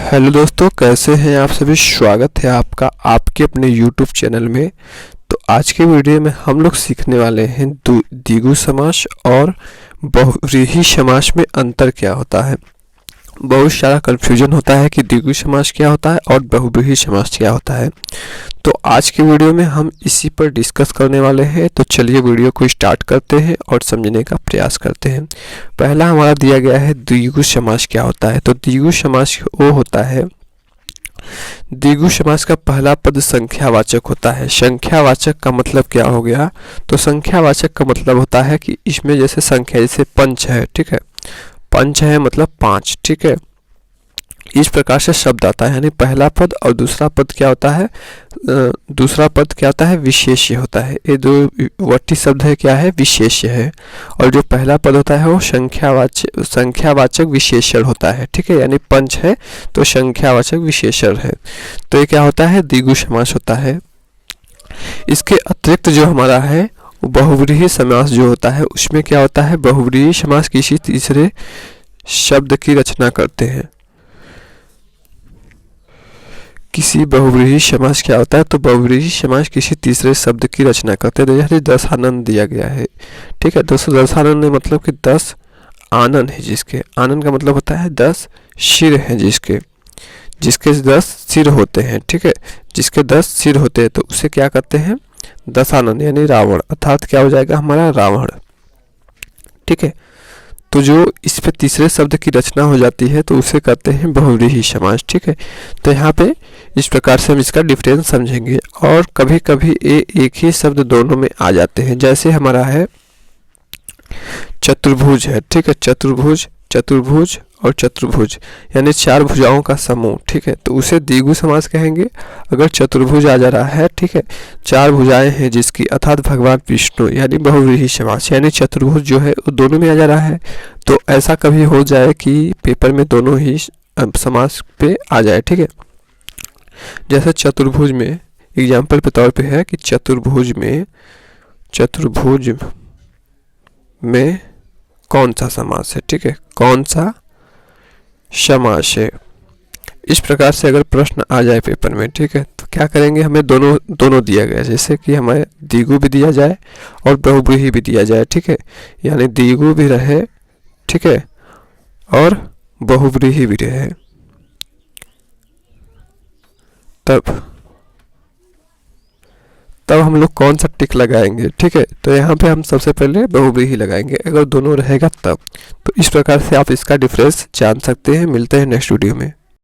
Hello दोस्तों, कैसे हैं आप सभी। स्वागत है आपका आपके अपने YouTube चैनल में। तो आज के वीडियो में हम लोग सीखने वाले हैं द्विगु समास और बहुव्रीहि समास में अंतर क्या होता है। बहुत सारा कन्फ्यूजन होता है कि द्विगु समास क्या होता है और बहुव्रीहि समास क्या होता है। तो आज के वीडियो में हम इसी पर डिस्कस करने वाले हैं। तो चलिए वीडियो को स्टार्ट करते हैं और समझने का प्रयास करते हैं। पहला हमारा दिया गया है द्विगु समास क्या होता है। तो द्विगु समास वो होता है, द्विगु समास का पहला पद संख्यावाचक होता है। संख्यावाचक का मतलब क्या हो गया, तो संख्यावाचक का मतलब होता है कि इसमें जैसे संख्या, जैसे पंच है, ठीक है, पंच है मतलब 5, ठीक है, इस प्रकार से शब्द आता है। यानी पहला पद और दूसरा पद क्या होता है, दूसरा पद क्या होता है, विशेष्य होता है। ये दो वटी शब्द है, क्या है, विशेष्य है। और जो पहला पद होता है वो संख्यावाचक विशेषण होता है, ठीक है, यानी पंच है तो संख्यावाचक विशेषण है। तो ये क्या होता है, द्विगु समास होता है। इसके अतिरिक्त जो हमारा है बहुव्रीहि समास जो होता है, उसमें क्या होता है, बहुव्रीहि समास किसी तीसरे शब्द की रचना करते हैं। किसी बहुव्रीहि समास क्या होता है, तो बहुव्रीहि समास किसी तीसरे शब्द की रचना करते हैं। जैसे 10 आनंद दिया गया है, ठीक है, 10 आनंद मतलब कि 10 आनंद है जिसके, आनंद का मतलब होता है 10 सिर हैं जिसके 10 सिर होते हैं, ठीक है, जिसके 10 सिर होते हैं तो उसे क्या कहते हैं, 10 आनंद, यानी रावण, अर्थात क्या हो जाएगा हमारा रावण, ठीक है। तो जो इस पे तीसरे शब्द की रचना हो जाती है तो उसे कहते हैं बहुव्रीहि समास, ठीक है। तो यहाँ पे इस प्रकार से हम इसका डिफरेंस समझेंगे। और कभी कभी एक ही शब्द दोनों में आ जाते हैं। जैसे हमारा है चतुर्भुज है, ठीक है, चतुर्भुज, चतुर्भुज और चतुर्भुज, यानी 4 भुजाओं का समूह, ठीक है, तो उसे द्विगु समास कहेंगे। अगर चतुर्भुज आ जा रहा है, ठीक है, 4 भुजाएं हैं जिसकी, अर्थात भगवान विष्णु, यानी बहुव्रीहि समास, यानी चतुर्भुज जो है वो दोनों में आ जा रहा है। तो ऐसा कभी हो जाए कि पेपर में दोनों ही समास पे आ जाए, ठीक है। जैसे चतुर्भुज में एग्जाम्पल के तौर पे है कि चतुर्भुज में कौन सा समास है, ठीक है, कौन सा समास है। इस प्रकार से अगर प्रश्न आ जाए पेपर में, ठीक है, तो क्या करेंगे, हमें दोनों दिया गया, जैसे कि हमें द्विगु भी दिया जाए और बहुव्रीहि भी दिया जाए, ठीक है, यानी द्विगु भी रहे, ठीक है, और बहुव्रीहि भी रहे, तब हम लोग कौन सा टिक लगाएंगे, ठीक है। तो यहाँ पे हम सबसे पहले बहुव्रीहि लगाएंगे, अगर दोनों रहेगा तब। तो इस प्रकार से आप इसका डिफरेंस जान सकते हैं। मिलते हैं नेक्स्ट वीडियो में।